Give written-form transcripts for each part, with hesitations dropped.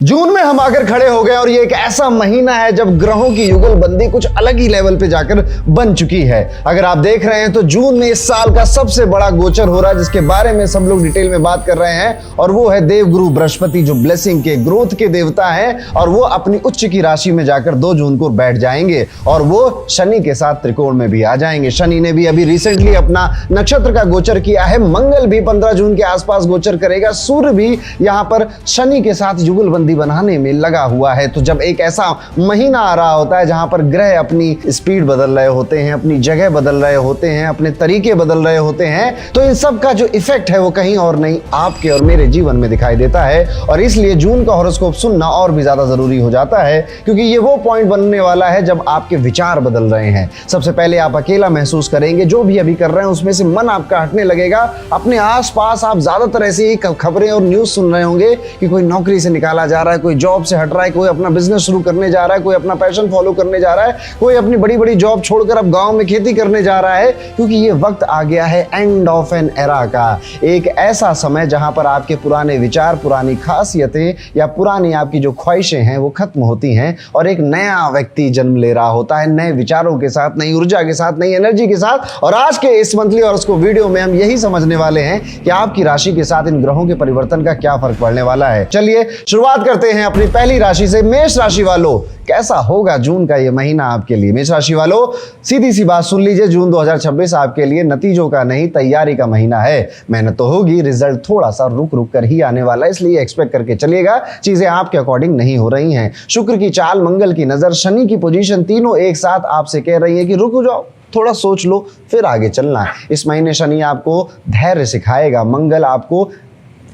जून में हम आकर खड़े हो गए और ये एक ऐसा महीना है जब ग्रहों की युगलबंदी कुछ अलग ही लेवल पे जाकर बन चुकी है। अगर आप देख रहे हैं तो जून में इस साल का सबसे बड़ा गोचर हो रहा है जिसके बारे में सब लोग डिटेल में बात कर रहे हैं, और वो है देवगुरु बृहस्पति, जो ब्लेसिंग के, ग्रोथ के देवता हैं, और वो अपनी उच्च की राशि में जाकर 2 जून को बैठ जाएंगे और वो शनि के साथ त्रिकोण में भी आ जाएंगे। शनि ने भी अभी रिसेंटली अपना नक्षत्र का गोचर किया है। मंगल भी 15 जून के आसपास गोचर करेगा। सूर्य भी यहां पर शनि के साथ युगलबंदी बनाने में लगा हुआ है। तो जब एक ऐसा महीना आ रहा होता है जहां पर ग्रह अपनी स्पीड बदल रहे होते हैं, अपनी जगह बदल रहे होते हैं, अपने तरीके बदल रहे होते हैं, तो इन सब का जो इफेक्ट है वो कहीं और नहीं, आपके और मेरे जीवन में दिखाई देता है। और इसलिए जून का हॉरोस्कोप सुनना और भी ज्यादा जरूरी हो जाता है, क्योंकि ये वो पॉइंट बनने वाला है जब आपके विचार बदल रहे हैं। सबसे पहले आप अकेला महसूस करेंगे, जो भी अभी कर रहे हैं उसमें से मन आपका हटने लगेगा। अपने आसपास आप ज्यादातर ऐसी ही खबरें और न्यूज सुन रहे होंगे कि कोई नौकरी से निकाला जा रहा है, कोई जॉब से हट रहा है, कोई अपना बिजनेस शुरू करने जा रहा है, कोई अपना पैशन फॉलो करने जा रहा है, कोई अपनी बड़ी बड़ी जॉब छोड़कर अब गांव में खेती करने जा रहा है, क्योंकि ये वक्त आ गया है एंड ऑफ एन एरा का। एक ऐसा समय जहां पर आपके पुराने विचार, पुरानी खासियतें या पुरानी आपकी जो ख्वाहिशें हैं वो खत्म होती हैं और एक नया व्यक्ति जन्म ले रहा होता है, नए विचारों के साथ, नई ऊर्जा के साथ, नई एनर्जी के साथ। और आज के इस मंथली और उसको वीडियो में हम यही समझने वाले हैं कि आपकी राशि के साथ इन ग्रहों के परिवर्तन का क्या फर्क पड़ने वाला है। चलिए शुरुआत करते हैं अपनी पहली राशि से। मेष राशि वालों, कैसा होगा जून का ये महीना आपके लिए? मेष राशि वालों, सीधी सी बात सुन लीजिए, जून 2026 आपके लिए नतीजों का नहीं, तैयारी का महीना है। मेहनत तो होगी, रिजल्ट थोड़ा सा रुक रुक कर ही आने वाला है, इसलिए एक्सपेक्ट करके चलिएगा। चीजें आपके अकॉर्डिंग नहीं हो रही हैं। शुक्र की चाल, मंगल की नजर, शनि की पोजीशन, तीनों एक साथ आपसे कह रही है कि रुक जाओ, थोड़ा सोच लो, फिर आगे चलना है। इस महीने शनि आपको धैर्य सिखाएगा, मंगल आपको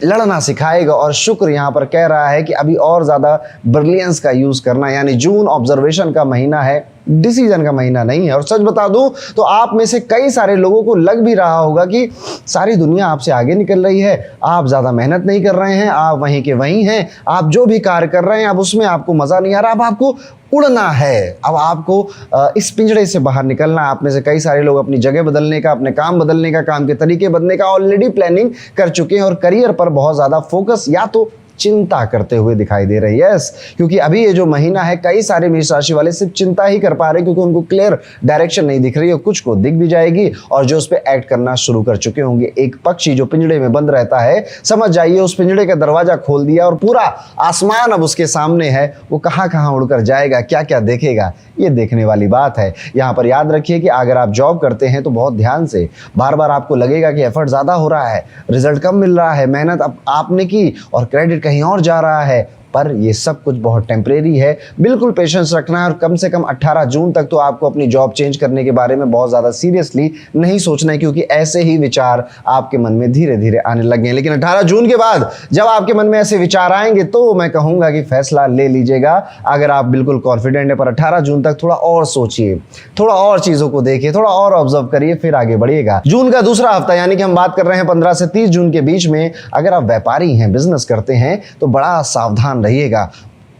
लड़ना सिखाएगा, और शुक्र यहां पर कह रहा है कि अभी और ज्यादा ब्रिलियंस का यूज करना। यानी जून ऑब्जर्वेशन का महीना है, डिसीजन का महीना नहीं है। और सच बता दूं तो आप में से कई सारे लोगों को लग भी रहा होगा कि सारी दुनिया आपसे आगे निकल रही है, आप ज्यादा मेहनत नहीं कर रहे हैं, आप वहीं के वहीं हैं, आप जो भी कार्य कर रहे हैं अब उसमें आपको मजा नहीं आ रहा, अब आपको उड़ना है, अब आपको इस पिंजड़े से बाहर निकलना है। आप में से कई सारे लोग अपनी जगह बदलने का, अपने काम बदलने का, काम के तरीके बदलने का ऑलरेडी प्लानिंग कर चुके हैं और करियर पर बहुत ज्यादा फोकस या तो चिंता करते हुए दिखाई दे रही है। यस, क्योंकि अभी ये जो महीना है कई सारे मेष राशि वाले सिर्फ चिंता ही कर पा रहे हैं, क्योंकि उनको क्लियर डायरेक्शन नहीं दिख रही है। कुछ को दिख भी जाएगी और जो उस पर एक्ट करना शुरू कर चुके होंगे। एक पक्षी जो पिंजड़े में बंद रहता है, समझ जाइए उस पिंजड़े का दरवाजा खोल दिया और पूरा आसमान अब उसके सामने है। वो कहां कहां उड़कर जाएगा, क्या क्या देखेगा, ये देखने वाली बात है। यहां पर याद रखिए कि अगर आप जॉब करते हैं तो बहुत ध्यान से, बार बार आपको लगेगा कि एफर्ट ज्यादा हो रहा है, रिजल्ट कम मिल रहा है, मेहनत आपने की और क्रेडिट कहीं और जा रहा है, पर ये सब कुछ बहुत टेम्परेरी है। बिल्कुल पेशेंस रखना है और कम से कम 18 जून तक तो आपको अपनी जॉब चेंज करने के बारे में बहुत ज्यादा सीरियसली नहीं सोचना है, क्योंकि ऐसे ही विचार आपके मन में धीरे धीरे आने लगे हैं। लेकिन 18 जून के बाद जब आपके मन में ऐसे विचार आएंगे तो मैं कहूंगा कि फैसला ले लीजिएगा, अगर आप बिल्कुल कॉन्फिडेंट है। पर 18 जून तक थोड़ा और सोचिए, थोड़ा और चीजों को देखिए, थोड़ा और ऑब्जर्व करिए, फिर आगे बढ़िएगा। जून का दूसरा हफ्ता, यानी कि हम बात कर रहे हैं 15 से 30 जून के बीच में, अगर आप व्यापारी हैं, बिजनेस करते हैं तो बड़ा सावधान रहिएगा।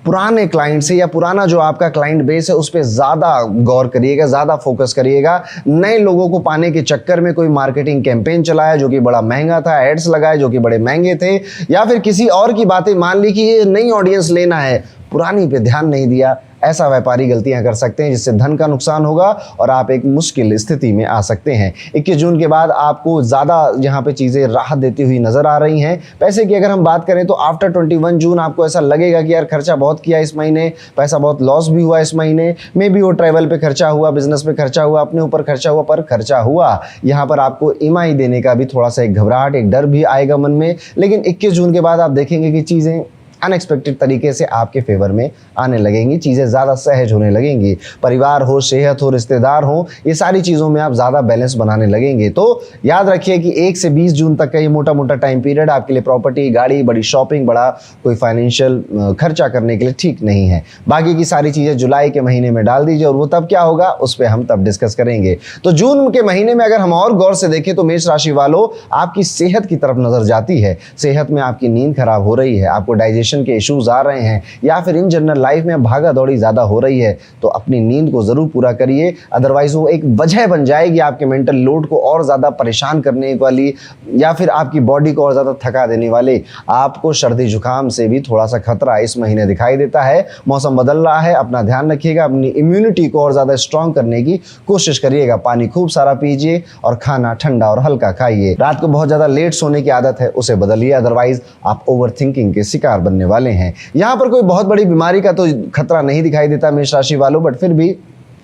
पुराने क्लाइंट से या पुराना जो आपका क्लाइंट बेस है उस पर ज्यादा गौर करिएगा, ज्यादा फोकस करिएगा। नए लोगों को पाने के चक्कर में कोई मार्केटिंग कैंपेन चलाया जो कि बड़ा महंगा था, एड्स लगाए जो कि बड़े महंगे थे, या फिर किसी और की बातें मान ली कि ये नई ऑडियंस लेना है, पुरानी पे ध्यान नहीं दिया। ऐसा व्यापारी गलतियां कर सकते हैं जिससे धन का नुकसान होगा और आप एक मुश्किल स्थिति में आ सकते हैं। 21 जून के बाद आपको ज्यादा यहाँ पे चीजें राहत देती हुई नजर आ रही हैं। पैसे की अगर हम बात करें तो आफ्टर 21 जून आपको ऐसा लगेगा कि यार खर्चा बहुत किया इस महीने, पैसा बहुत लॉस भी हुआ इस महीने, मे बी वो ट्रैवल पे खर्चा हुआ, बिजनेस पे खर्चा हुआ, अपने ऊपर खर्चा हुआ, पर खर्चा हुआ। यहाँ पर आपको ईएमआई देने का भी थोड़ा सा एक घबराहट, एक डर भी आएगा मन में। लेकिन 21 जून के बाद आप देखेंगे कि चीजें अनएक्सपेक्टेड तरीके से आपके फेवर में आने लगेंगी, चीजें ज्यादा सहज होने लगेंगी। परिवार हो, सेहत हो, रिश्तेदार हो, ये सारी चीजों में आप ज्यादा बैलेंस बनाने लगेंगे। तो याद रखिए कि 1 से 20 जून तक का ये मोटा मोटा टाइम पीरियड आपके लिए प्रॉपर्टी, गाड़ी, बड़ी शॉपिंग, बड़ा कोई फाइनेंशियल खर्चा करने के लिए ठीक नहीं है। बाकी की सारी चीजें जुलाई के महीने में डाल दीजिए, और वो तब क्या होगा उस पर हम तब डिस्कस करेंगे। तो जून के महीने में अगर हम और गौर से देखें तो मेष राशि वालों, आपकी सेहत की तरफ नजर जाती है। सेहत में आपकी नींद खराब हो रही है, आपको डाइजेशन कॉन्स्टिपेशन के इश्यूज आ रहे हैं या फिर इन जनरल लाइफ में भागा दौड़ी ज़्यादा हो रही है तो अपनी नींद को ज़रूर पूरा करिए, अदरवाइज़ वो एक वजह बन जाएगी आपके मेंटल लोड को और ज़्यादा परेशान करने वाली या फिर आपकी बॉडी को और ज़्यादा थका देने वाली। आपको सर्दी जुकाम से भी थोड़ा सा खतरा इस महीने दिखाई देता है। मौसम बदल रहा है, अपना ध्यान रखिएगा, अपनी इम्यूनिटी को और ज़्यादा स्ट्रॉन्ग करने की कोशिश करिएगा। पानी खूब सारा पीजिए और खाना ठंडा और हल्का खाइए। रात को बहुत ज़्यादा लेट सोने की आदत है उसे बदलिए, अदरवाइज आप ओवर थिंकिंग के शिकार बनने वाले हैं। यहाँ पर कोई बहुत बड़ी बीमारी का तो खतरा नहीं दिखाई देता मेष राशि वालों, बट फिर भी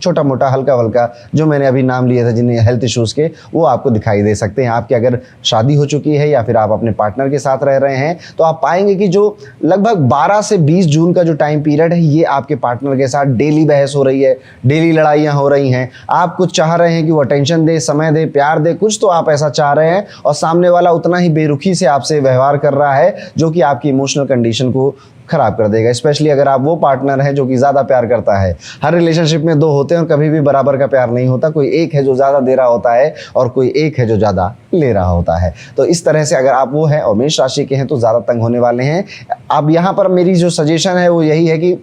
छोटा मोटा हल्का हल्का जो मैंने अभी नाम लिया था जिन्हें हेल्थ इश्यूज़ के, वो आपको दिखाई दे सकते हैं। आपकी अगर शादी हो चुकी है या फिर आप अपने पार्टनर के साथ रह रहे हैं तो आप पाएंगे कि जो लगभग 12 से 20 जून का जो टाइम पीरियड है ये आपके पार्टनर के साथ डेली बहस हो रही है, डेली लड़ाइयाँ हो रही हैं। आप कुछ चाह रहे हैं कि वो अटेंशन दे, समय दे, प्यार दे, कुछ तो आप ऐसा चाह रहे हैं और सामने वाला उतना ही बेरुखी से आपसे व्यवहार कर रहा है जो कि आपकी इमोशनल कंडीशन को खराब कर देगा। स्पेशली अगर आप वो पार्टनर है जो कि ज़्यादा प्यार करता है। हर रिलेशनशिप में दो होते हैं और कभी भी बराबर का प्यार नहीं होता, कोई एक है जो ज़्यादा दे रहा होता है और कोई एक है जो ज़्यादा ले रहा होता है। तो इस तरह से अगर आप वो हैं और मेष राशि के हैं तो ज़्यादा तंग होने वाले हैं। अब यहाँ पर मेरी जो सजेशन है वो यही है कि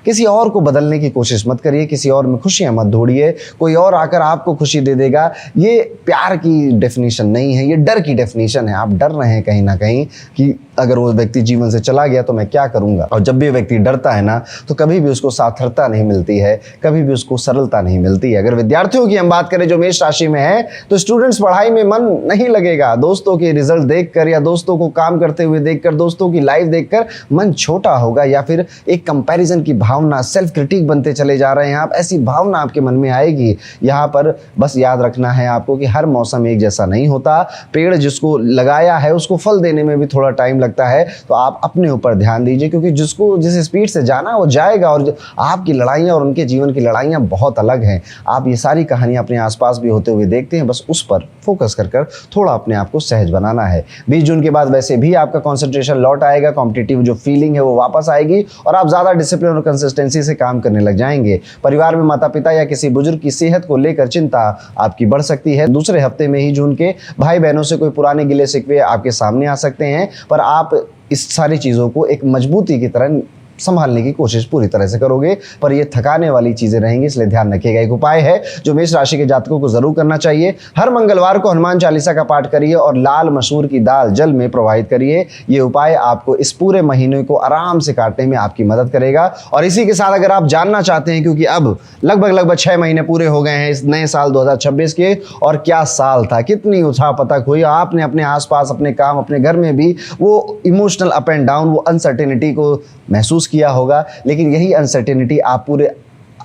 किसी और को बदलने की कोशिश मत करिए, किसी और में खुशियां मत ढूंढिए। कोई और आकर आपको खुशी दे देगा, ये प्यार की डेफिनेशन नहीं है, ये डर की डेफिनेशन है। आप डर रहे हैं कहीं ना कहीं कि अगर वो व्यक्ति जीवन से चला गया तो मैं क्या करूंगा। और जब भी व्यक्ति डरता है ना तो कभी भी उसको सार्थकता नहीं मिलती है, कभी भी उसको सरलता नहीं मिलती है। अगर विद्यार्थियों की हम बात करें जो मेष राशि में है तो स्टूडेंट्स पढ़ाई में मन नहीं लगेगा। दोस्तों के रिजल्ट देखकर या दोस्तों को काम करते हुए देखकर, दोस्तों की लाइफ देखकर मन छोटा होगा या फिर एक कंपैरिजन की भावना, सेल्फ क्रिटिक बनते चले जा रहे हैं आप, ऐसी भावना आपके मन में आएगी। यहाँ पर बस याद रखना है आपको कि हर मौसम एक जैसा नहीं होता। पेड़ जिसको लगाया है उसको फल देने में भी थोड़ा टाइम लगता है, तो आप अपने ऊपर ध्यान दीजिए क्योंकि जिसको जिस स्पीड से जाना वो जाएगा। और आपकी लड़ाइयाँ और उनके जीवन की लड़ाइयाँ बहुत अलग हैं। आप ये सारी कहानियाँ अपने आसपास भी होते हुए देखते हैं, बस उस पर फोकस कर थोड़ा अपने आप को सहज बनाना है। 20 जून के बाद वैसे भी आपका कॉन्सेंट्रेशन लौट आएगा, कॉम्पिटिटिव जो फीलिंग है वो वापस आएगी और आप ज़्यादा डिसिप्लिन और कंसिस्टेंसी से काम करने लग जाएंगे। परिवार में माता पिता या किसी बुजुर्ग की सेहत को लेकर चिंता आपकी बढ़ सकती है। दूसरे हफ्ते में ही जून के भाई बहनों से कोई पुराने गिले शिकवे आपके सामने आ सकते हैं, पर आप इस सारी चीज़ों को एक मजबूती की तरह संभालने की कोशिश पूरी तरह से करोगे, पर ये थकाने वाली चीजें रहेंगी, इसलिए ध्यान रखिएगा। एक उपाय है जो मेष राशि के जातकों को जरूर करना चाहिए। हर मंगलवार को हनुमान चालीसा का पाठ करिए और लाल मसूर की दाल जल में प्रवाहित करिए। ये उपाय आपको इस पूरे महीने को आराम से काटने में आपकी मदद करेगा। और इसी के साथ अगर आप जानना चाहते हैं, क्योंकि अब लगभग 6 महीने पूरे हो गए हैं इस नए साल 2026 के, और क्या साल था, कितनी उठापतक हुई, आपने अपने आसपास, अपने काम, अपने घर में भी वो इमोशनल अप एंड डाउन, वो अनसर्टेनिटी को महसूस किया होगा। लेकिन यही अनसर्टेनिटी आप पूरे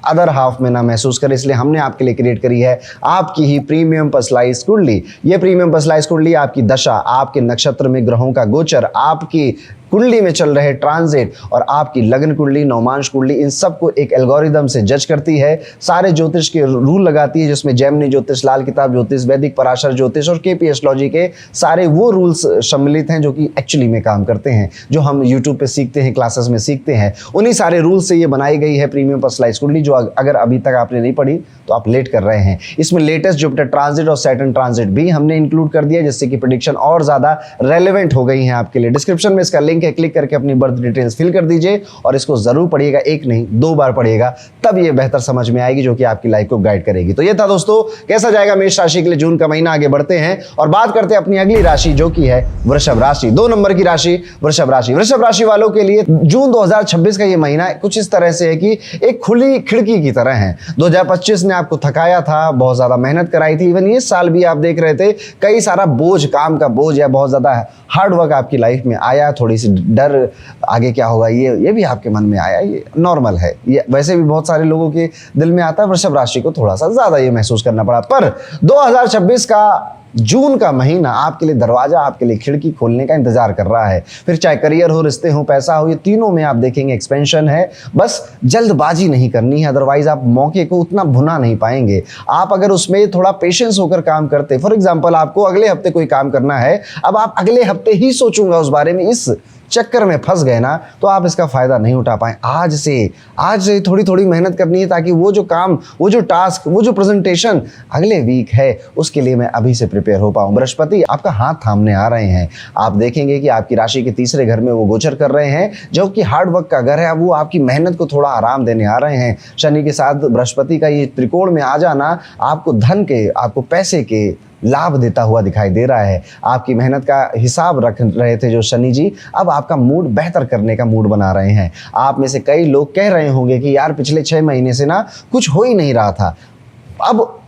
अदर हाफ में ना महसूस करें, इसलिए हमने आपके लिए क्रिएट करी है आपकी ही प्रीमियम पर्सनलाइज्ड कुंडली। ये प्रीमियम पर्सनलाइज्ड कुंडली आपकी दशा, आपके नक्षत्र में ग्रहों का गोचर, आपकी कुंडली में चल रहे ट्रांजिट और आपकी लग्न कुंडली, नवमांश कुंडली, इन सबको एक एल्गोरिदम से जज करती है। सारे ज्योतिष के रूल लगाती है जिसमें जैमिनी ज्योतिष, लाल किताब ज्योतिष, वैदिक पराशर ज्योतिष और केपी एस्ट्रोलॉजी के सारे वो रूल्स सम्मिलित हैं जो कि एक्चुअली में काम करते हैं, जो हम यूट्यूब पे सीखते हैं, क्लासेस में सीखते हैं। उन्हीं सारे रूल से ये बनाई गई है प्रीमियम पर्सनलाइज्ड कुंडली, जो अगर अभी तक आपने नहीं पढ़ी तो आप लेट कर रहे हैं। इसमें लेटेस्ट जुपिटर ट्रांजिट और सैटर्न ट्रांजिट भी हमने इंक्लूड कर दिया, जिससे कि प्रेडिक्शन और ज्यादा रेलेवेंट हो गई हैं आपके लिए। डिस्क्रिप्शन में इसका लिंक है, क्लिक करके अपनी बर्थ डिटेल्स फिल कर दीजिए और इसको जरूर पढ़िएगा, एक नहीं 2 बार पढ़िएगा, तब ये बेहतर समझ में आएगी, जो कि आपकी लाइफ को गाइड करेगी। तो ये था दोस्तों, कैसा जाएगा मेष राशि के लिए जून का महीना। आगे बढ़ते हैं और बात करते हैं अपनी अगली राशि जो कि है वृषभ राशि। 2 नंबर की राशि वृषभ राशि। वृषभ राशि वालों के लिए जून 2026 का ये महीना कुछ इस तरह से है कि एक खुली खिड़की की तरह है। 2025 ने आपको थकाया था, बहुत ज्यादा मेहनत कराई थी। इवन ये साल भी आप देख रहे थे कई सारा बोझ, काम का बोझ या बहुत ज्यादा हार्ड वर्क आपकी लाइफ में आया। थोड़ी सी डर, आगे क्या होगा ये भी आपके मन में आया। ये नॉर्मल है, ये वैसे भी बहुत सारे लोगों के दिल में आता है। वृषभ राशि को थोड़ा सा ज्यादा ये महसूस करना पड़ा। पर 2026 का जून का महीना आपके लिए दरवाजा, आपके लिए खिड़की खोलने का इंतजार कर रहा है। फिर चाहे करियर हो, रिश्ते हो, पैसा हो, ये तीनों में आप देखेंगे एक्सपेंशन है। बस जल्दबाजी नहीं करनी है, अदरवाइज आप मौके को उतना भुना नहीं पाएंगे। आप अगर उसमें थोड़ा पेशेंस होकर काम करते, फॉर एग्जाम्पल आपको अगले हफ्ते कोई काम करना है, अब आप अगले हफ्ते ही सोचूंगा उस बारे में, इस चक्कर में फंस गए ना तो आप इसका फायदा नहीं उठा पाए। आज से थोड़ी थोड़ी मेहनत करनी है, ताकि वो जो काम, वो जो टास्क, वो जो प्रेजेंटेशन अगले वीक है उसके लिए मैं अभी से प्रिपेयर हो पाऊं। बृहस्पति आपका हाथ थामने आ रहे हैं। आप देखेंगे कि आपकी राशि के तीसरे घर में वो गोचर कर रहे हैं, जो कि हार्ड वर्क का घर है। वो आपकी मेहनत को थोड़ा आराम देने आ रहे हैं। शनि के साथ बृहस्पति का ये त्रिकोण में आ जाना आपको धन के, आपको पैसे के लाभ देता हुआ दिखाई दे रहा है। आपकी मेहनत का हिसाब रख रहे थे जो शनि जी, अब आपका मूड बेहतर करने का मूड बना रहे हैं। आप में से कई लोग कह रहे होंगे कि यार पिछले 6 महीने से ना कुछ हो ही नहीं रहा था, अब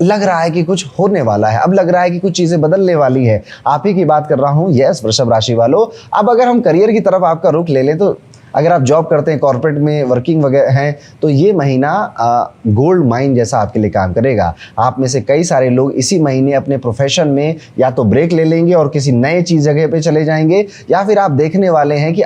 लग रहा है कि कुछ होने वाला है, अब लग रहा है कि कुछ चीजें बदलने वाली है। आप ही की बात कर रहा हूं। यस वृषभ राशि वालों, अब अगर हम करियर की तरफ आपका रुख ले लें, तो अगर आप जॉब करते हैं, कॉर्पोरेट में वर्किंग वगैरह हैं, तो ये महीना गोल्ड माइन जैसा आपके लिए काम करेगा। आप में से कई सारे लोग इसी महीने अपने प्रोफेशन में या तो ब्रेक ले लेंगे और किसी नए चीज जगह पे चले जाएंगे, या फिर आप देखने वाले हैं कि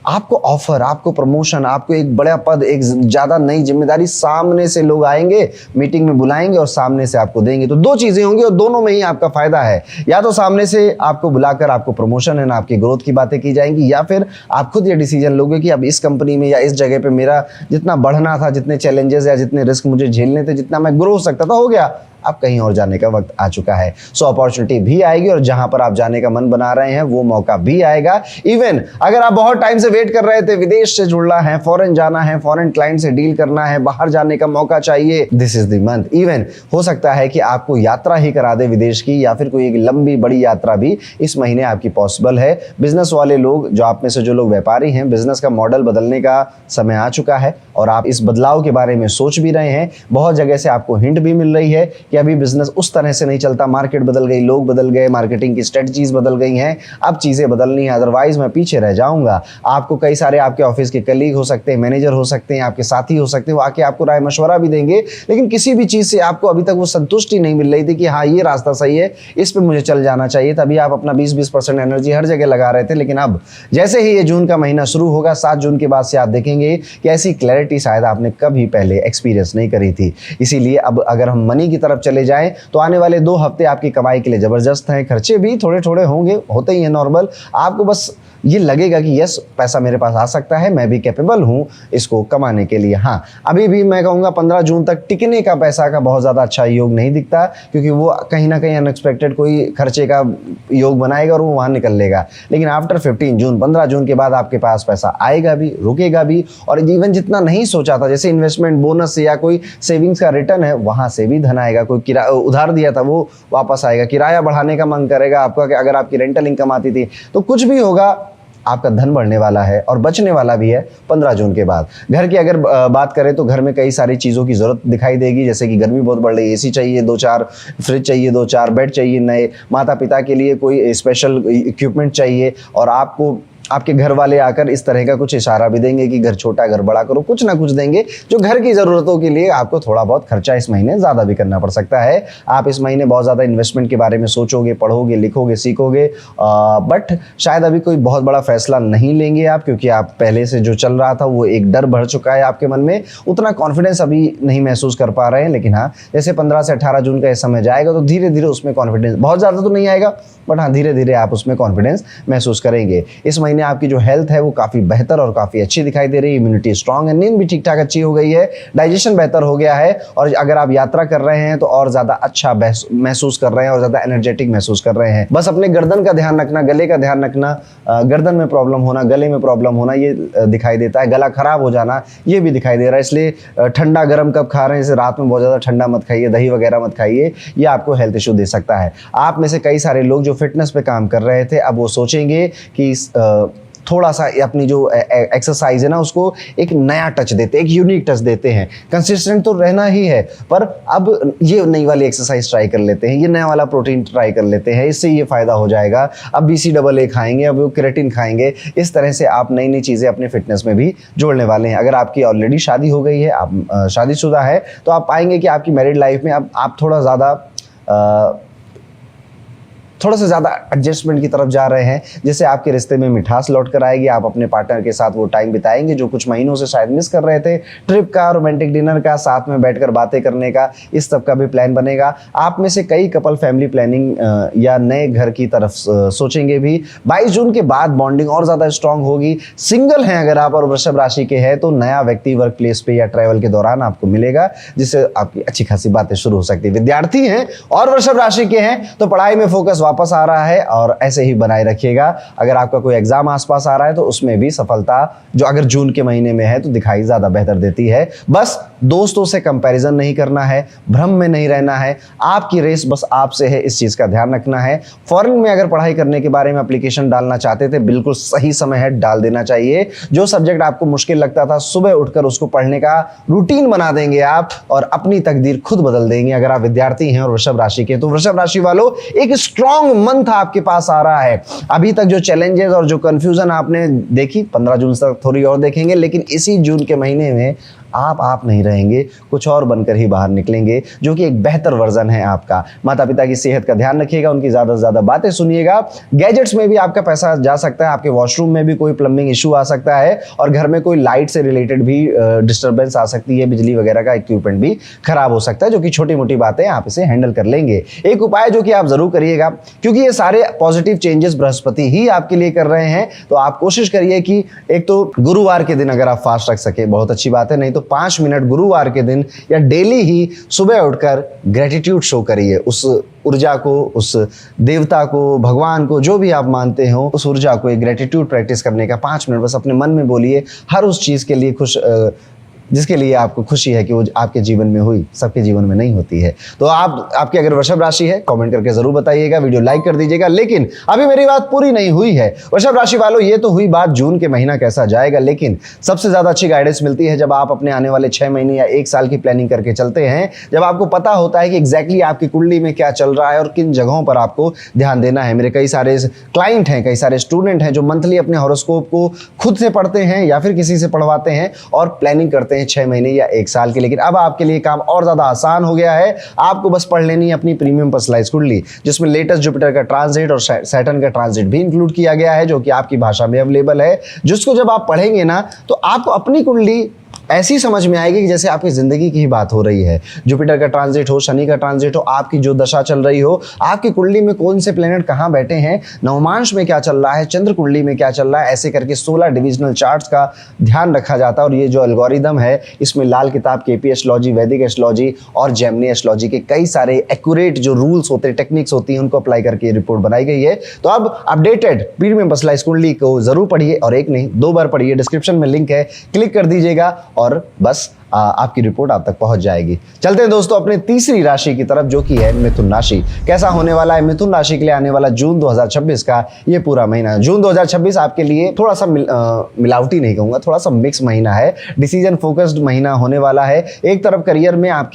आपको ऑफर, आपको प्रमोशन, आपको एक बड़ा पद, एक ज़्यादा नई जिम्मेदारी सामने से लोग आएंगे, मीटिंग में बुलाएंगे और सामने से आपको देंगे। तो 2 चीज़ें होंगी और दोनों में ही आपका फायदा है। या तो सामने से आपको बुलाकर आपको प्रमोशन है ना, आपकी ग्रोथ की बातें की जाएंगी, या फिर आप खुद ये डिसीजन लोगे कि अब इस कंपनी में या इस जगह पे मेरा जितना बढ़ना था, जितने चैलेंजेस या जितने रिस्क मुझे झेलने थे, जितना मैं ग्रो हो सकता था, हो गया। अब कहीं और जाने का वक्त आ चुका है। सो अपॉर्चुनिटी भी आएगी और जहां पर आप जाने का मन बना रहे हैं वो मौका भी आएगा। इवन अगर आप बहुत टाइम से वेट कर रहे थे, विदेश से जुड़ना है, फॉरेन जाना है, फॉरेन क्लाइंट से डील करना है, बाहर जाने का मौका चाहिए, this is the month. Even हो सकता है कि आपको यात्रा ही करा दे विदेश की, या फिर कोई एक लंबी बड़ी यात्रा भी इस महीने आपकी पॉसिबल है। बिजनेस वाले लोग, जो आप में से जो लोग व्यापारी हैं, बिजनेस का मॉडल बदलने का समय आ चुका है और आप इस बदलाव के बारे में सोच भी रहे हैं। बहुत जगह से आपको हिंट भी मिल रही है कि अभी बिजनेस उस तरह से नहीं चलता, मार्केट बदल गई, लोग बदल गए, मार्केटिंग की स्ट्रेटजीज बदल गई हैं, अब चीजें बदलनी है, अदरवाइज मैं पीछे रह जाऊंगा। आपको कई सारे आपके ऑफिस के कलीग हो सकते हैं, मैनेजर हो सकते हैं, आपके साथी हो सकते हैं, वो आके आपको राय मशवरा भी देंगे, लेकिन किसी भी चीज से आपको अभी तक वो संतुष्टि नहीं मिल रही थी कि हाँ ये रास्ता सही है, इस पे मुझे चल जाना चाहिए। तभी आप अपना 20% एनर्जी हर जगह लगा रहे थे, लेकिन अब जैसे ही ये जून का महीना शुरू होगा, 7 जून के बाद से आप देखेंगे कि ऐसी क्लैरिटी शायद आपने कभी पहले एक्सपीरियंस नहीं करी थी। इसीलिए अब अगर हम मनी की तरफ चले जाएं तो आने वाले 2 हफ्ते आपकी कमाई के लिए जबरदस्त हैं। खर्चे भी थोड़े थोड़े होंगे, होते ही हैं नॉर्मल। आपको बस ये लगेगा कि यस पैसा मेरे पास आ सकता है, मैं भी कैपेबल हूँ इसको कमाने के लिए। हाँ, अभी भी मैं कहूँगा 15 जून तक टिकने का पैसा का बहुत ज़्यादा अच्छा योग नहीं दिखता, क्योंकि वो कहीं ना कहीं अनएक्सपेक्टेड कोई खर्चे का योग बनाएगा और वो वहाँ निकल लेगा। लेकिन आफ्टर 15 जून, 15 जून के बाद आपके पास पैसा आएगा भी, रुकेगा भी, और इवन जितना नहीं सोचा था, जैसे इन्वेस्टमेंट बोनस या कोई सेविंग्स का रिटर्न है, वहाँ से भी धन आएगा। कोई किराया उधार दिया था वो वापस आएगा, किराया बढ़ाने का मन करेगा आपका, कि अगर आपकी रेंटल इनकम आती थी, तो कुछ भी होगा, आपका धन बढ़ने वाला है और बचने वाला भी है 15 जून के बाद। घर की अगर बात करें तो घर में कई सारी चीज़ों की ज़रूरत दिखाई देगी, जैसे कि गर्मी बहुत बढ़ रही है, एसी चाहिए 2-4, फ्रिज चाहिए 2-4, बेड चाहिए नए, माता पिता के लिए कोई स्पेशल इक्विपमेंट चाहिए, और आपको आपके घर वाले आकर इस तरह का कुछ इशारा भी देंगे कि घर छोटा, घर बड़ा करो, कुछ ना कुछ देंगे जो घर की ज़रूरतों के लिए आपको थोड़ा बहुत खर्चा इस महीने ज़्यादा भी करना पड़ सकता है। आप इस महीने बहुत ज़्यादा इन्वेस्टमेंट के बारे में सोचोगे, पढ़ोगे, लिखोगे, सीखोगे, बट शायद अभी कोई बहुत बड़ा फैसला नहीं लेंगे आप, क्योंकि आप पहले से जो चल रहा था वो एक डर भर चुका है आपके मन में, उतना कॉन्फिडेंस अभी नहीं महसूस कर पा रहे हैं। लेकिन हाँ, जैसे 15 से 18 जून का ये समय जाएगा तो धीरे धीरे उसमें कॉन्फिडेंस, बहुत ज़्यादा तो नहीं आएगा, बट हाँ धीरे धीरे आप उसमें कॉन्फिडेंस महसूस करेंगे। इस महीने आपकी जो हेल्थ है वो काफ़ी बेहतर और काफ़ी अच्छी दिखाई दे रही है, इम्यूनिटी स्ट्रांग है, नींद भी ठीक ठाक अच्छी हो गई है, डाइजेशन बेहतर हो गया है, और अगर आप यात्रा कर रहे हैं तो और ज़्यादा अच्छा महसूस कर रहे हैं और ज़्यादा एनर्जेटिक महसूस कर रहे हैं। बस अपने गर्दन का ध्यान रखना, गले का ध्यान रखना, गर्दन में प्रॉब्लम होना, गले में प्रॉब्लम होना ये दिखाई देता है, गला खराब हो जाना ये भी दिखाई दे रहा है। इसलिए ठंडा गर्म कब खा रहे हैं, जैसे रात में बहुत ज़्यादा ठंडा मत खाइए, दही वगैरह मत खाइए, ये आपको हेल्थ इशू दे सकता है। आप में से कई सारे लोग जो फिटनेस पे काम कर रहे थे, अब वो सोचेंगे कि थोड़ा सा अपनी जो एक्सरसाइज है ना उसको एक नया टच देते, एक यूनिक टच देते हैं। कंसिस्टेंट तो रहना ही है, पर अब ये नई वाली एक्सरसाइज ट्राई कर लेते हैं, ये नया वाला प्रोटीन ट्राई कर लेते हैं, इससे ये फ़ायदा हो जाएगा। अब BCAA खाएंगे, अब वो क्रेटिन खाएंगे। इस तरह से आप नई नई चीज़ें अपने फिटनेस में भी जोड़ने वाले हैं। अगर आपकी ऑलरेडी शादी हो गई है, आप शादीशुदा है, तो आप पाएंगे कि आपकी मैरिड लाइफ में अब आप थोड़ा सा ज़्यादा एडजस्टमेंट की तरफ जा रहे हैं, जिससे आपके रिश्ते में मिठास लौट कर आएगी। आप अपने पार्टनर के साथ वो टाइम बिताएंगे जो कुछ महीनों से शायद मिस कर रहे थे। ट्रिप का, रोमांटिक डिनर का, साथ में बैठकर बातें करने का, इस सब का भी प्लान बनेगा। आप में से कई कपल फैमिली प्लानिंग या नए घर की तरफ सोचेंगे भी। 22 जून के बाद बॉन्डिंग और ज़्यादा स्ट्रांग होगी। सिंगल हैं अगर आप और वृषभ राशि के हैं तो नया व्यक्ति वर्क प्लेस पे या ट्रैवल के दौरान आपको मिलेगा, जिससे आपकी अच्छी खासी बातें शुरू हो सकती है। विद्यार्थी हैं और वृषभ राशि के हैं तो पढ़ाई में फोकस वापस आ रहा है और ऐसे ही बनाए रखिएगा। अगर आपका कोई एग्जाम आसपास आ रहा है तो उसमें भी सफलता जो अगर जून के महीने में है तो दिखाई ज्यादा बेहतर देती है। बस दोस्तों से कंपैरिजन नहीं करना है, भ्रम में नहीं रहना है, आपकी रेस बस आपसे है, इस चीज का ध्यान रखना है। फॉरेन में अगर पढ़ाई करने के बारे में एप्लीकेशन डालना चाहते थे, बिल्कुल सही समय है, डाल देना चाहिए। जो सब्जेक्ट आपको मुश्किल लगता था, सुबह उठकर उसको पढ़ने का रूटीन बना देंगे आप और अपनी तकदीर खुद बदल देंगे। अगर आप विद्यार्थी हैं और वृषभ राशि के, तो वृषभ राशि वालों एक स्ट्रॉन्ग मंथ आपके पास आ रहा है। अभी तक जो चैलेंजेस और जो कंफ्यूजन आपने देखी, 15 जून तक थोड़ी और देखेंगे, लेकिन इसी जून के महीने में आप नहीं रहेंगे, कुछ और बनकर ही बाहर निकलेंगे, जो कि एक बेहतर वर्जन है आपका। माता पिता की सेहत का ध्यान रखिएगा, उनकी ज़्यादा से ज़्यादा बातें सुनिएगा। गैजेट्स में भी आपका पैसा जा सकता है, आपके वॉशरूम में भी कोई प्लम्बिंग इशू आ सकता है और घर में कोई लाइट से रिलेटेड भी डिस्टर्बेंस आ सकती है, बिजली वगैरह का इक्विपमेंट भी खराब हो सकता है, जो कि छोटी मोटी बातें आप इसे हैंडल कर लेंगे। एक उपाय जो कि आप जरूर करिएगा, क्योंकि ये सारे पॉजिटिव चेंजेस बृहस्पति ही आपके लिए कर रहे हैं, तो आप कोशिश करिए कि एक तो गुरुवार के दिन अगर आप फास्ट रख सके बहुत अच्छी बात है, नहीं तो 5 मिनट गुरुवार के दिन या डेली ही सुबह उठकर ग्रेटिट्यूड शो करिए। उस ऊर्जा को, उस देवता को, भगवान को, जो भी आप मानते हो, उस ऊर्जा को एक ग्रेटिट्यूड प्रैक्टिस करने का 5 मिनट बस अपने मन में बोलिए। हर उस चीज़ के लिए जिसके लिए आपको खुशी है कि वो आपके जीवन में हुई, सबके जीवन में नहीं होती है। तो आपकी अगर वृषभ राशि है, कमेंट करके जरूर बताइएगा, वीडियो लाइक कर दीजिएगा। लेकिन अभी मेरी बात पूरी नहीं हुई है। वृषभ राशि वालों, ये तो हुई बात जून के महीना कैसा जाएगा, लेकिन सबसे ज्यादा अच्छी गाइडेंस मिलती है जब आप अपने आने वाले 6 महीने या 1 साल की प्लानिंग करके चलते हैं, जब आपको पता होता है कि एग्जैक्टली आपकी कुंडली में क्या चल रहा है और किन जगहों पर आपको ध्यान देना है। मेरे कई सारे क्लाइंट हैं, कई सारे स्टूडेंट हैं जो मंथली अपने हॉरोस्कोप को खुद से पढ़ते हैं या फिर किसी से पढ़वाते हैं और प्लानिंग करते हैं 6 महीने या 1 साल के। लेकिन अब आपके लिए काम और ज्यादा आसान हो गया है। आपको बस पढ़ लेनी है अपनी प्रीमियम पर्सनलाइज्ड कुंडली, जिसमें लेटेस्ट जुपिटर का ट्रांजिट और सैटर्न का ट्रांजिट भी इंक्लूड किया गया है, जो कि आपकी भाषा में अवेलेबल है। जिसको जब आप पढ़ेंगे ना तो आपको अपनी कुंडली ऐसी समझ में आएगी कि जैसे आपकी जिंदगी की ही बात हो रही है। जुपिटर का ट्रांजिट हो, शनि का ट्रांजिट हो, आपकी जो दशा चल रही हो, आपकी कुंडली में कौन से प्लेनेट कहाँ बैठे हैं, नवमांश में क्या चल रहा है, चंद्र कुंडली में क्या चल रहा है, ऐसे करके 16 डिविजनल चार्ट्स का ध्यान रखा जाता है। और ये जो एल्गोरिदम है, इसमें लाल किताब केपी एस्ट्रोलॉजी, वैदिक एस्ट्रोलॉजी और जेमिनी एस्ट्रोलॉजी के कई सारे एक्यूरेट जो रूल्स होते हैं, टेक्निक्स होती हैं, उनको अप्लाई करके रिपोर्ट बनाई गई है। तो अब अपडेटेड प्रीमियम पर्सनलाइज्ड कुंडली को जरूर पढ़िए, और एक नहीं 2 बार पढ़िए। डिस्क्रिप्शन में लिंक है, क्लिक कर दीजिएगा और बस आपकी रिपोर्ट आप तक पहुंच जाएगी। चलते हैं दोस्तों अपने तीसरी राशि की तरफ, जो कि है मिथुन राशि। कैसा होने वाला है मिथुन राशि के लिए आने वाला जून 2026 का ये पूरा महीना। जून 2026 आपके लिए थोड़ा सा मिलावटी नहीं कहूंगा, थोड़ा सा मिक्स महीना है। डिसीजन फोकस्ड महीना होने वाला है। एक तरफ करियर में आप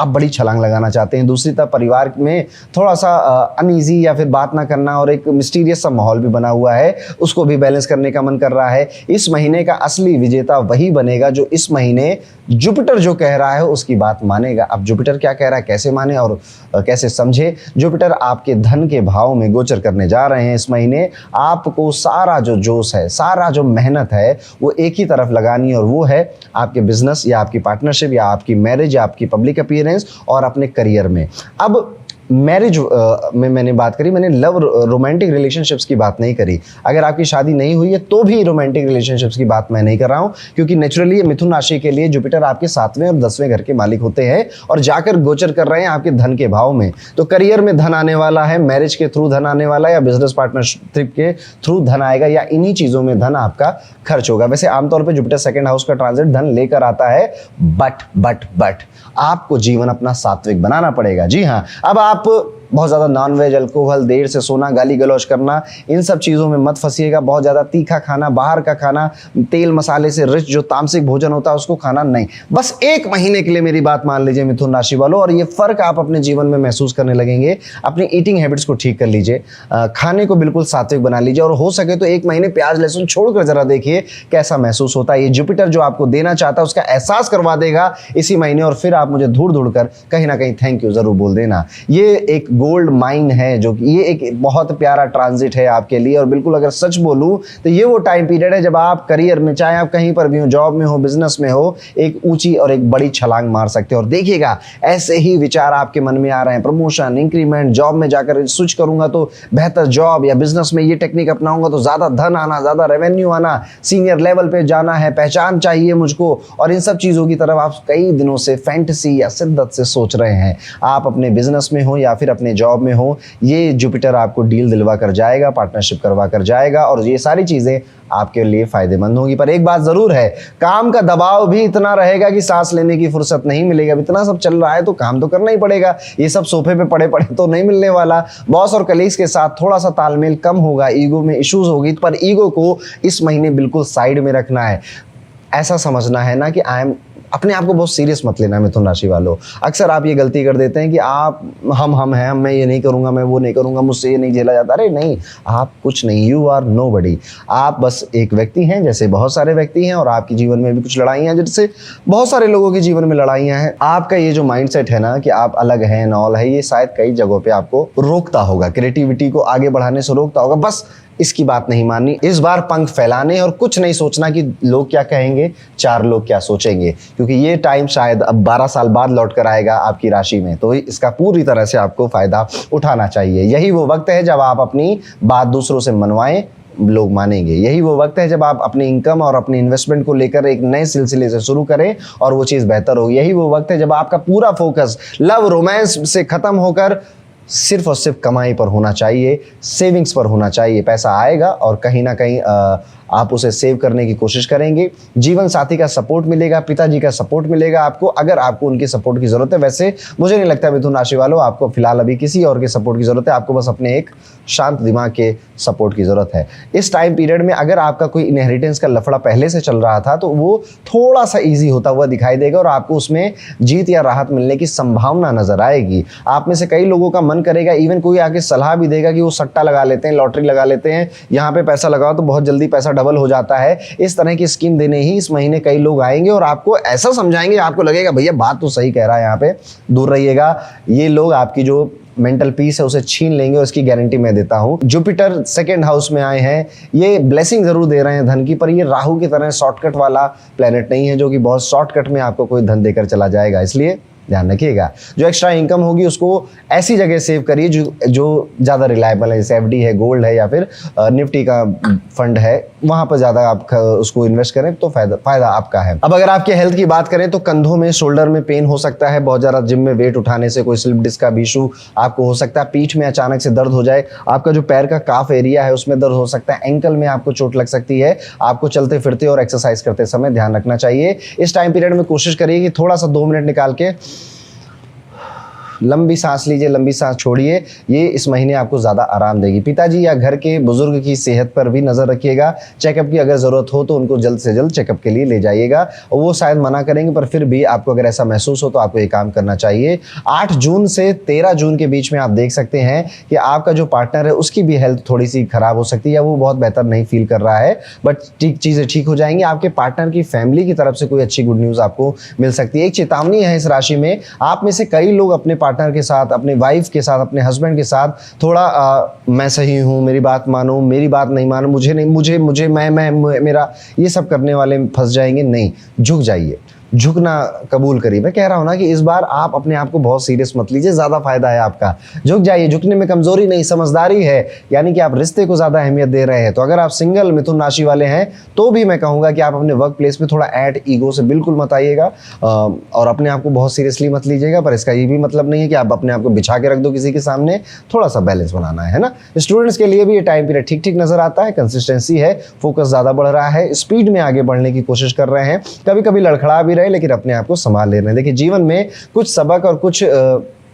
बड़ी छलांग लगाना चाहते हैं, दूसरी तरफ परिवार में थोड़ा सा अनईजी या फिर बात ना करना और एक मिस्टीरियस सा माहौल भी बना हुआ है, उसको भी बैलेंस करने का मन कर रहा है। इस महीने का असली विजेता वही बनेगा जो इस महीने जुपिटर जो कह रहा है उसकी बात मानेगा। अब जुपिटर क्या कह रहा है, कैसे माने और कैसे समझे। जुपिटर आपके धन के भाव में गोचर करने जा रहे हैं इस महीने। आपको सारा जो जोश है, सारा जो मेहनत है, वो एक ही तरफ लगानी है, और वो है आपके बिजनेस या आपकी पार्टनरशिप या आपकी मैरिज या आपकी पब्लिक अपीयरेंस और अपने करियर में। अब मैरिज में मैंने बात करी, मैंने लव रोमांटिक रिलेशनशिप्स की बात नहीं करी। अगर आपकी शादी नहीं हुई है तो भी रोमांटिक रिलेशनशिप्स की बात मैं नहीं कर रहा हूं, क्योंकि नेचुरली मिथुन राशि के लिए जुपिटर आपके 7वें और 10वें घर के मालिक होते हैं और जाकर गोचर कर रहे हैं आपके धन के भाव में। तो करियर में धन आने वाला है, मैरिज के थ्रू धन आने वाला है, या बिजनेस पार्टनरशिप के थ्रू धन आएगा, या इन्हीं चीजों में धन आपका खर्च होगा। वैसे आमतौर पर जुपिटर 2nd हाउस का ट्रांजिट धन लेकर आता है, बट आपको जीवन अपना सात्विक बनाना पड़ेगा। जी हाँ, अब आप बहुत ज़्यादा नॉनवेज, अल्कोहल, देर से सोना, गाली गलौज करना, इन सब चीज़ों में मत फंसिएगा। बहुत ज़्यादा तीखा खाना, बाहर का खाना, तेल मसाले से रिच जो तामसिक भोजन होता है उसको खाना नहीं। बस 1 महीने के लिए मेरी बात मान लीजिए मिथुन राशि वालों, और ये फ़र्क आप अपने जीवन में महसूस करने लगेंगे। अपनी ईटिंग हैबिट्स को ठीक कर लीजिए, खाने को बिल्कुल सात्विक बना लीजिए, और हो सके तो 1 महीने प्याज लहसुन छोड़कर जरा देखिए कैसा महसूस होता है। ये जुपिटर जो आपको देना चाहता है उसका एहसास करवा देगा इसी महीने, और फिर आप मुझे ढूंढ कर कहीं ना कहीं थैंक यू जरूर बोल देना। ये एक गोल्ड माइन है, जो कि ये एक बहुत प्यारा ट्रांजिट है आपके लिए। और बिल्कुल अगर सच बोलूं तो ये वो टाइम पीरियड है जब आप करियर में, चाहे आप कहीं पर भी हो, जॉब में हो, बिजनेस में हो, एक ऊंची और एक बड़ी छलांग मार सकते हो। और देखिएगा ऐसे ही विचार आपके मन में आ रहे हैं, प्रमोशन, इंक्रीमेंट, जॉब में जाकर स्विच करूंगा तो बेहतर जॉब, या बिजनेस में ये टेक्निक अपनाऊंगा तो ज्यादा धन आना, ज्यादा रेवेन्यू आना, सीनियर लेवल पे जाना है, पहचान चाहिए मुझको। और इन सब चीजों की तरफ आप कई दिनों से फैंटेसी या शिद्दत से सोच रहे हैं। आप अपने बिजनेस में हो या फिर अपने जॉब में हो, ये जुपिटर आपको डील दिलवा कर जाएगा, पार्टनरशिप करवा कर जाएगा, और ये सारी चीजें आपके लिए फायदेमंद होगी। पर एक बात जरूर है, काम का दबाव भी इतना रहेगा कि सांस लेने की फुर्सत नहीं मिलेगा। इतना सब चल रहा है तो काम तो करना ही पड़ेगा, ये सब सोफे पे पड़े पड़े तो नहीं मिलने वाला। बॉस और कलीग्स के साथ थोड़ा सा तालमेल कम होगा, ईगो में इश्यूज होगी, पर ईगो को इस महीने बिल्कुल साइड में रखना है। ऐसा समझना है ना कि अपने आप को बहुत सीरियस मत लेना मिथुन राशि वालों। अक्सर आप ये गलती कर देते हैं कि आप हम हैं, मैं ये नहीं करूंगा, मैं वो नहीं करूंगा, मुझसे ये नहीं झेला जाता। अरे नहीं, आप कुछ नहीं, यू आर नोबडी। आप बस एक व्यक्ति हैं जैसे बहुत सारे व्यक्ति हैं, और आपके जीवन में भी कुछ लड़ाइयाँ, जैसे बहुत सारे लोगों के जीवन में लड़ाइयाँ हैं। आपका ये जो माइंडसेट है ना कि आप अलग हैं, नॉल है, ये शायद कई जगहों पे आपको रोकता होगा, क्रिएटिविटी को आगे बढ़ाने से रोकता होगा। बस इसकी बात नहीं माननी, इस बार पंख फैलाने और कुछ नहीं सोचना कि लोग क्या कहेंगे, चार लोग क्या सोचेंगे, क्योंकि ये टाइम शायद अब 12 साल बाद लौट कर आएगा आपकी राशि में। तो इसका पूरी तरह से आपको फायदा उठाना चाहिए। यही वो वक्त है जब आप अपनी बात दूसरों से मनवाएं, लोग मानेंगे। यही वो वक्त है जब आप अपनी इनकम और अपनी इन्वेस्टमेंट को लेकर एक नए सिलसिले से शुरू करें और वो चीज़ बेहतर होगी। यही वो वक्त है जब आपका पूरा फोकस लव रोमांस से खत्म होकर सिर्फ और सिर्फ कमाई पर होना चाहिए, सेविंग्स पर होना चाहिए। पैसा आएगा और कहीं ना कहीं आप उसे सेव करने की कोशिश करेंगे। जीवन साथी का सपोर्ट मिलेगा, पिताजी का सपोर्ट मिलेगा आपको, अगर आपको उनकी सपोर्ट की जरूरत है। वैसे मुझे नहीं लगता मिथुन राशि वालों आपको फिलहाल अभी किसी और के सपोर्ट की जरूरत है, आपको बस अपने एक शांत दिमाग के सपोर्ट की जरूरत है। इस टाइम पीरियड में अगर आपका कोई इनहेरिटेंस का लफड़ा पहले से चल रहा था तो वो थोड़ा सा ईजी होता हुआ दिखाई देगा और आपको उसमें जीत या राहत मिलने की संभावना नजर आएगी। आप में से कई लोगों का मन करेगा, इवन कोई आके सलाह भी देगा कि वो सट्टा लगा लेते हैं, लॉटरी लगा लेते हैं, यहाँ पे पैसा लगाओ तो बहुत जल्दी पैसा डबल हो जाता है। इस तरह की स्कीम देने ही इस महीने कई लोग आएंगे और आपको ऐसा समझाएंगे, आपको लगेगा भैया बात तो सही कह रहा है, यहाँ पे दूर रहिएगा। ये लोग आपकी जो मेंटल पीस है उसे छीन लेंगे और इसकी गारंटी मैं देता हूं। जुपिटर सेकंड हाउस में आए हैं, ये ब्लेसिंग जरूर दे रहे हैं धन की, पर ये राहु की तरह शॉर्टकट वाला प्लेनेट नहीं है जो कि बहुत शॉर्टकट में आपको कोई धन देकर चला जाएगा। इसलिए ध्यान रखिएगा, जो एक्स्ट्रा इनकम होगी उसको ऐसी जगह सेव करिए जो ज़्यादा रिलायबल है, जैसे एफडी है, गोल्ड है, या फिर निफ्टी का फंड है, वहाँ पर ज़्यादा आप उसको इन्वेस्ट करें तो फायदा आपका है। अब अगर आपके हेल्थ की बात करें तो कंधों में, शोल्डर में पेन हो सकता है, बहुत ज़्यादा जिम में वेट उठाने से कोई स्लिप डिस्क का भी इशू आपको हो सकता है, पीठ में अचानक से दर्द हो जाए, आपका जो पैर का काफ एरिया है उसमें दर्द हो सकता है, एंकल में आपको चोट लग सकती है। आपको चलते फिरते और एक्सरसाइज करते समय ध्यान रखना चाहिए। इस टाइम पीरियड में कोशिश करिए कि थोड़ा सा 2 मिनट निकाल के लंबी सांस लीजिए, लंबी सांस छोड़िए, ये इस महीने आपको ज़्यादा आराम देगी। पिताजी या घर के बुजुर्ग की सेहत पर भी नज़र रखिएगा, चेकअप की अगर ज़रूरत हो तो उनको जल्द से जल्द चेकअप के लिए ले जाइएगा। और वो शायद मना करेंगे, पर फिर भी आपको अगर ऐसा महसूस हो तो आपको ये काम करना चाहिए। 8 जून से 13 जून के बीच में आप देख सकते हैं कि आपका जो पार्टनर है उसकी भी हेल्थ थोड़ी सी खराब हो सकती है, या वो बहुत बेहतर नहीं फील कर रहा है, बट चीज़ें ठीक हो जाएंगी। आपके पार्टनर की फैमिली की तरफ से कोई अच्छी गुड न्यूज़ आपको मिल सकती है। एक चेतावनी है इस राशि में, आप में से कई लोग अपने पार्टनर के साथ, अपने वाइफ के साथ, अपने हस्बैंड के साथ थोड़ा मैं सही हूँ, मेरी बात मानो, मेरी बात नहीं मानो, मुझे नहीं, मुझे मैं मेरा, ये सब करने वाले फंस जाएंगे। नहीं, झुक जाइए, झुकना कबूल करिए। मैं कह रहा हूं ना कि इस बार आप अपने आप को बहुत सीरियस मत लीजिए, ज्यादा फायदा है आपका। झुक जाइए, झुकने में कमजोरी नहीं, समझदारी है, यानी कि आप रिश्ते को ज्यादा अहमियत दे रहे हैं। तो अगर आप सिंगल मिथुन राशि वाले हैं तो भी मैं कहूंगा कि आप अपने वर्क प्लेस में थोड़ा ऐड ईगो से बिल्कुल मत आइएगा और अपने आप को बहुत सीरियसली मत लीजिएगा। पर इसका ये भी मतलब नहीं है कि आप अपने आप को बिछा के रख दो किसी के सामने, थोड़ा सा बैलेंस बनाना है ना। स्टूडेंट्स के लिए भी ये टाइम पीरियड ठीक ठीक नजर आता है, कंसिस्टेंसी है, फोकस ज्यादा बढ़ रहा है, स्पीड में आगे बढ़ने की कोशिश कर रहे हैं, कभी कभी लड़खड़ा भी रहे लेकिन अपने आप को संभाल ले रहे हैं। देखिए, जीवन में कुछ सबक और कुछ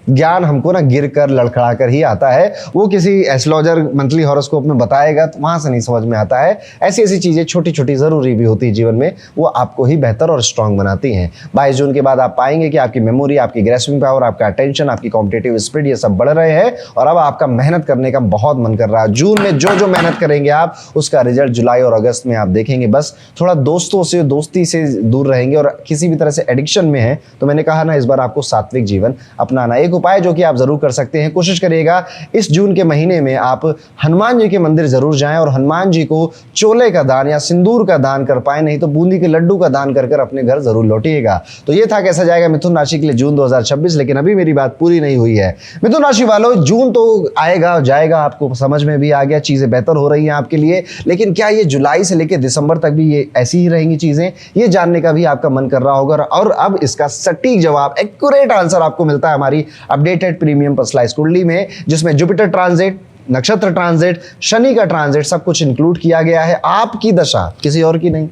ज्ञान हमको ना गिर कर लड़खड़ा कर ही आता है। वो किसी एस्ट्रोलॉजर मंथली हॉरोस्कोप में बताएगा तो वहां से नहीं समझ में आता है। ऐसी ऐसी चीजें छोटी छोटी जरूरी भी होती है जीवन में, वो आपको ही बेहतर और स्ट्रांग बनाती हैं। 22 जून के बाद आप पाएंगे कि आपकी मेमोरी, आपकी ग्रेस्पिंग पावर, आपका अटेंशन, आपकी कॉम्पिटिटिव स्पिरिट, ये सब बढ़ रहे हैं और अब आपका मेहनत करने का बहुत मन कर रहा है। जून में जो जो मेहनत करेंगे आप, उसका रिजल्ट जुलाई और अगस्त में आप देखेंगे। बस थोड़ा दोस्तों से, दोस्ती से दूर रहेंगे और किसी भी तरह से एडिक्शन में है तो मैंने कहा ना, इस बार आपको सात्विक जीवन अपनाना। एक उपाय जो कि आप जरूर कर सकते हैं, कोशिश करिएगा इस जून के महीने में आप हनुमान जी के मंदिर जरूर जाएं और हनुमान जी को चोले का दान या सिंदूर का दान कर पाए, नहीं तो बूंदी के लड्डू का दान कर कर अपने घर जरूर लौटिएगा। तो ये था कैसा जाएगा मिथुन राशि के लिए जून 2026। लेकिन अभी मेरी बात पूरी नहीं हुई है। मिथुन राशि वालों, जून तो आएगा जाएगा, आपको समझ में भी आ गया, चीजें बेहतर हो रही हैं आपके लिए, लेकिन क्या ये जुलाई से लेकर दिसंबर तक भी ये ऐसी ही रहेंगी चीजें? ये जानने का भी आपका मन कर रहा होगा। और अब इसका सटीक जवाब, एक्यूरेट आंसर आपको मिलता है हमारी अपडेटेड प्रीमियम पर्सनलाइज्ड कुंडली में, जिसमें जुपिटर ट्रांजिट, नक्षत्र ट्रांजिट, शनि का ट्रांजिट सब कुछ इंक्लूड किया गया है। आपकी दशा, किसी और की नहीं,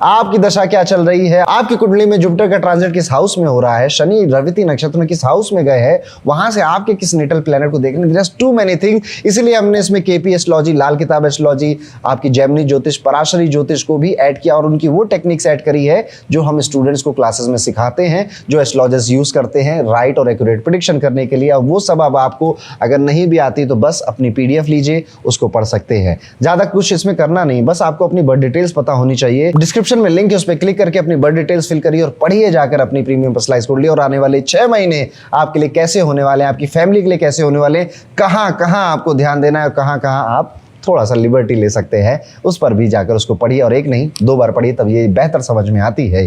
आपकी दशा क्या चल रही है, आपकी कुंडली में जुपिटर का ट्रांजिट किस हाउस में हो रहा है, शनि रविति नक्षत्र में किस हाउस में गए हैं, वहां से आपके किस नेटल प्लैनेट को देखने, जस्ट टू मैनी थिंग। इसलिए हमने इसमें केपी एस्ट्रोलॉजी, लाल किताब एस्ट्रोलॉजी, आपकी जैमिनी ज्योतिष, पराशरी ज्योतिष को भी ऐड किया और उनकी वो टेक्निक्स ऐड करी है जो हम स्टूडेंट्स को क्लासेस में सिखाते हैं, जो एस्ट्रोलॉजर्स यूज करते हैं राइट और एक्यूरेट प्रेडिक्शन करने के लिए। और वो सब अब आपको अगर नहीं भी आती तो बस अपनी पीडीएफ लीजिए, उसको पढ़ सकते हैं। ज्यादा कुछ इसमें करना नहीं, बस आपको अपनी बर्थ डिटेल्स पता होनी चाहिए। डिस्क्रिप्शन में लिंक है, उस पर क्लिक करके अपनी बर्थ डिटेल्स फिल करिए और पढ़िए जाकर अपनी प्रीमियम पर्सनलाइज्ड कुंडली। और आने वाले 6 महीने आपके लिए कैसे होने वाले हैं, आपकी फैमिली के लिए कैसे होने वाले हैं, कहां कहां आपको ध्यान देना है और कहां कहां आप थोड़ा सा लिबर्टी ले सकते हैं, उस पर भी जाकर उसको पढ़िए। और एक नहीं 2 बार पढ़िए, तब ये बेहतर समझ में आती है।